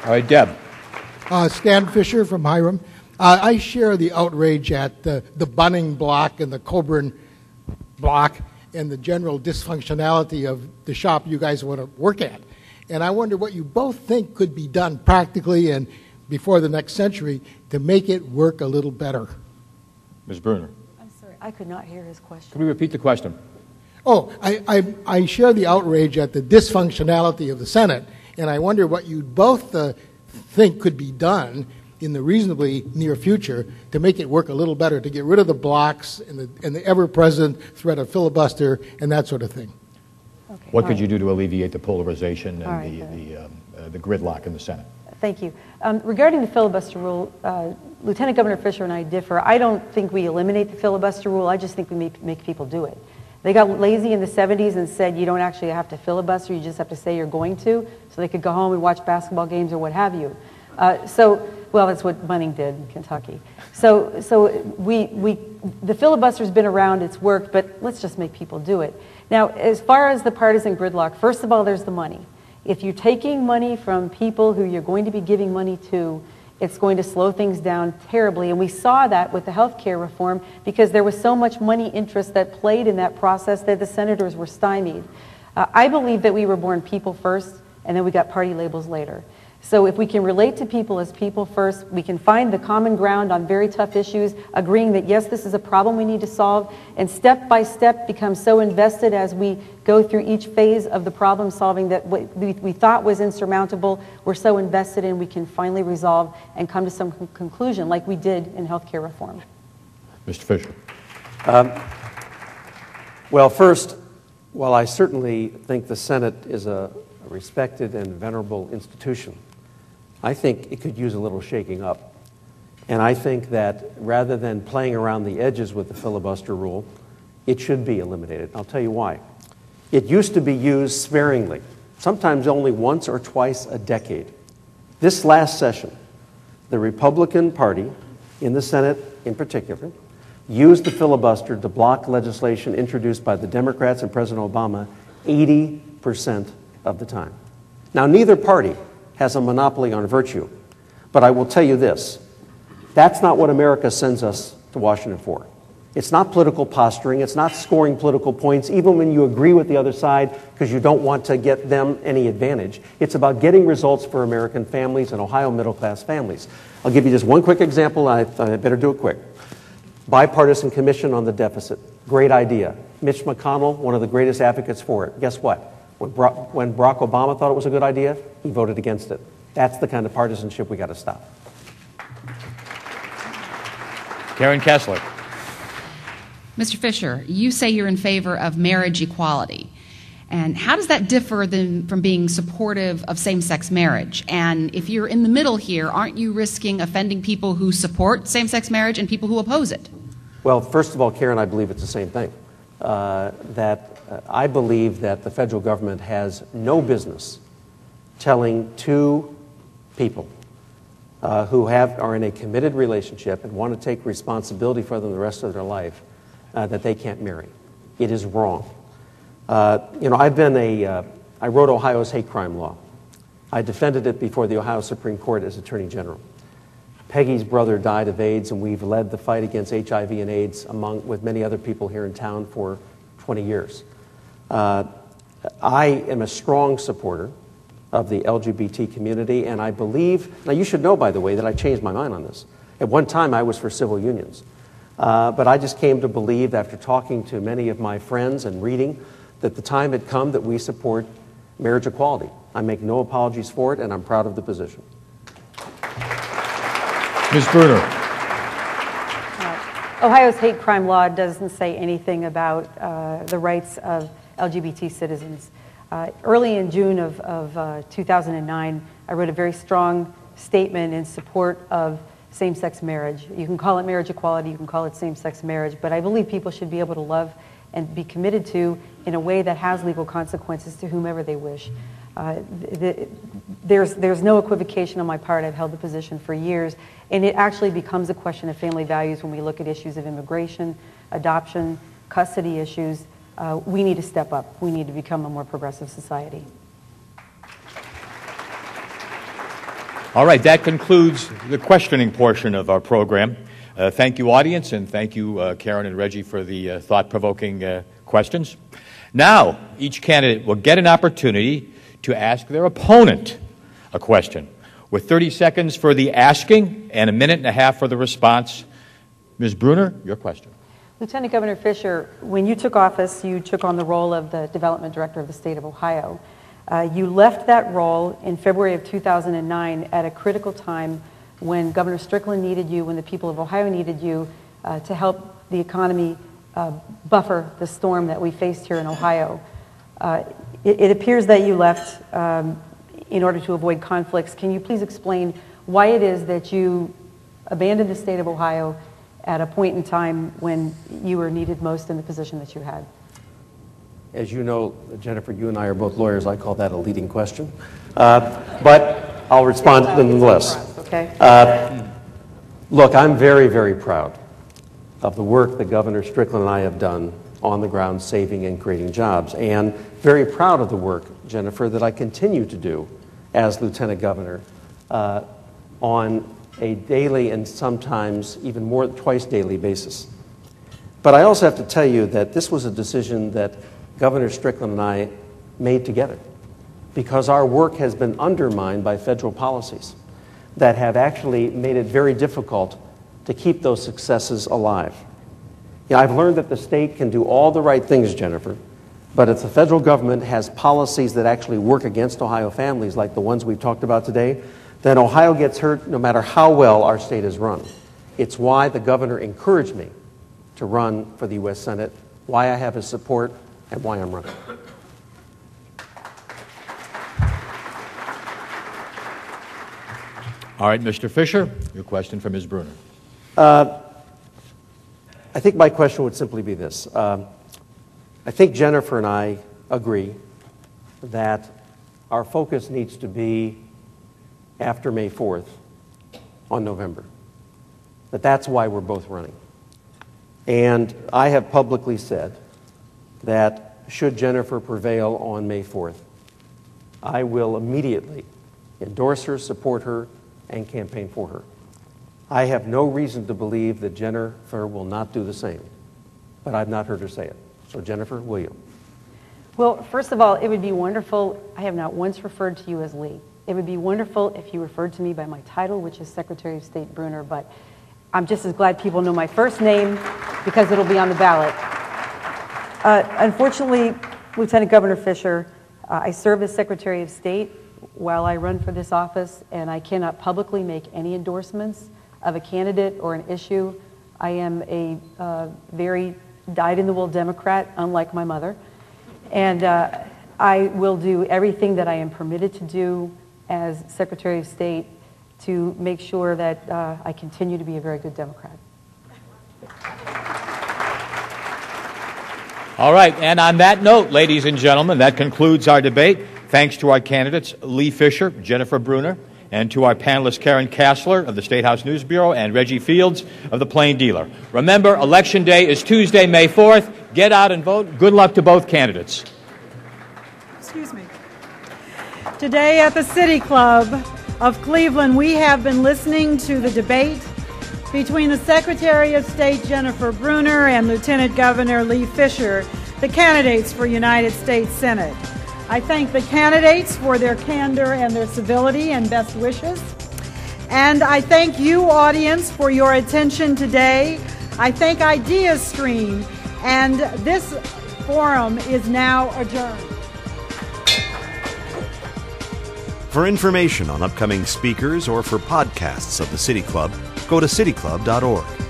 All right, Deb. Stan Fisher from Hiram. I share the outrage at the Bunning block and the Coburn block and the general dysfunctionality of the shop you guys want to work at. And I wonder what you both think could be done practically and before the next century to make it work a little better. Ms. Brunner. I'm sorry, I could not hear his question. Can we repeat the question? Oh, I share the outrage at the dysfunctionality of the Senate, and I wonder what you both think could be done in the reasonably near future to make it work a little better, to get rid of the blocks and the ever-present threat of filibuster and that sort of thing. Okay. What could you do to alleviate the polarization and the gridlock in the Senate? Thank you. Regarding the filibuster rule, Lieutenant Governor Fisher and I differ. I don't think we eliminate the filibuster rule. I just think we make people do it. They got lazy in the 70s and said you don't actually have to filibuster, you just have to say you're going to, so they could go home and watch basketball games or what have you. Well, that's what Bunning did in Kentucky. So the filibuster's been around, it's worked, but let's just make people do it. Now, as far as the partisan gridlock, first of all, there's the money. If you're taking money from people who you're going to be giving money to, it's going to slow things down terribly. And we saw that with the health care reform because there was so much money interest that played in that process that the senators were stymied. I believe that we were born people first, and then we got party labels later. So if we can relate to people as people first, we can find the common ground on very tough issues, agreeing that yes, this is a problem we need to solve, and step by step become so invested as we go through each phase of the problem solving that what we thought was insurmountable, we're so invested in we can finally resolve and come to some conclusion like we did in healthcare reform. Mr. Fisher. Well, first, while I certainly think the Senate is a respected and venerable institution, I think it could use a little shaking up. And I think that rather than playing around the edges with the filibuster rule, it should be eliminated. I'll tell you why. It used to be used sparingly, sometimes only once or twice a decade. This last session, the Republican Party, in the Senate in particular, used the filibuster to block legislation introduced by the Democrats and President Obama 80% of the time. Now, neither party has a monopoly on virtue, but I will tell you this. That's not what America sends us to Washington for. It's not political posturing. It's not scoring political points, even when you agree with the other side because you don't want to get them any advantage. It's about getting results for American families and Ohio middle-class families. I'll give you just one quick example. I better do it quick. Bipartisan Commission on the Deficit. Great idea. Mitch McConnell, one of the greatest advocates for it. Guess what? When Barack Obama thought it was a good idea, he voted against it. That's the kind of partisanship we got to stop. Karen Kessler. Mr. Fisher, you say you're in favor of marriage equality. And how does that differ from being supportive of same-sex marriage? And if you're in the middle here, aren't you risking offending people who support same-sex marriage and people who oppose it? Well, first of all, Karen, I believe it's the same thing. I believe that the federal government has no business telling two people who are in a committed relationship and want to take responsibility for them the rest of their life that they can't marry. It is wrong. I wrote Ohio's hate crime law. I defended it before the Ohio Supreme Court as Attorney General. Peggy's brother died of AIDS, and we've led the fight against HIV and AIDS with many other people here in town for 20 years. I am a strong supporter of the LGBT community, and I believe, now you should know, by the way, that I changed my mind on this. At one time, I was for civil unions. But I just came to believe, after talking to many of my friends and reading, that the time had come that we support marriage equality. I make no apologies for it, and I'm proud of the position. Ms. Brunner. Ohio's hate crime law doesn't say anything about the rights of LGBT citizens. Early in June of 2009, I wrote a very strong statement in support of same-sex marriage. You can call it marriage equality, you can call it same-sex marriage, but I believe people should be able to love and be committed to in a way that has legal consequences to whomever they wish. There's no equivocation on my part. I've held the position for years, and it actually becomes a question of family values when we look at issues of immigration, adoption, custody issues. We need to step up. We need to become a more progressive society. All right, that concludes the questioning portion of our program. Thank you, audience, and thank you, Karen and Reggie, for the thought-provoking questions. Now, each candidate will get an opportunity to ask their opponent a question, with 30 seconds for the asking and a minute and a half for the response. Ms. Brunner, your question. Lieutenant Governor Fisher, when you took office, you took on the role of the Development Director of the state of Ohio. You left that role in February of 2009 at a critical time when Governor Strickland needed you, when the people of Ohio needed you to help the economy buffer the storm that we faced here in Ohio. It appears that you left in order to avoid conflicts. Can you please explain why it is that you abandoned the state of Ohio at a point in time when you were needed most in the position that you had? As you know, Jennifer, you and I are both lawyers. I call that a leading question. But I'll respond nonetheless. Okay. Look, I'm very, very proud of the work that Governor Strickland and I have done on the ground saving and creating jobs, and very proud of the work, Jennifer, that I continue to do as Lieutenant Governor on a daily and sometimes even more twice daily basis. But I also have to tell you that this was a decision that Governor Strickland and I made together, because our work has been undermined by federal policies that have actually made it very difficult to keep those successes alive. You know, I've learned that the state can do all the right things, Jennifer, but if the federal government has policies that actually work against Ohio families, like the ones we've talked about today, then Ohio gets hurt no matter how well our state is run. It's why the governor encouraged me to run for the U.S. Senate, why I have his support, and why I'm running. All right, Mr. Fisher, your question for Ms. Brunner. I think my question would simply be this. I think Jennifer and I agree that our focus needs to be after May 4th on November. That's why we're both running. And I have publicly said that should Jennifer prevail on May 4th, I will immediately endorse her, support her, and campaign for her. I have no reason to believe that Jennifer will not do the same, but I've not heard her say it. So Jennifer, will you? Well, first of all, it would be wonderful. I have not once referred to you as Lee. It would be wonderful if you referred to me by my title, which is Secretary of State Brunner, but I'm just as glad people know my first name because it'll be on the ballot. Unfortunately, Lieutenant Governor Fisher, I serve as Secretary of State while I run for this office, and I cannot publicly make any endorsements of a candidate or an issue. I am a very dyed-in-the-wool Democrat, unlike my mother, and I will do everything that I am permitted to do as Secretary of State to make sure that I continue to be a very good Democrat. All right, and on that note, ladies and gentlemen, that concludes our debate. Thanks to our candidates, Lee Fisher, Jennifer Brunner, and to our panelists, Karen Kassler of the State House News Bureau and Reggie Fields of the Plain Dealer. Remember, Election Day is Tuesday, May 4th. Get out and vote. Good luck to both candidates. Excuse me. Today at the City Club of Cleveland, we have been listening to the debate between the Secretary of State Jennifer Brunner and Lieutenant Governor Lee Fisher, the candidates for United States Senate. I thank the candidates for their candor and their civility and best wishes. And I thank you, audience, for your attention today. I thank IdeaStream, and this forum is now adjourned. For information on upcoming speakers or for podcasts of the City Club, go to cityclub.org.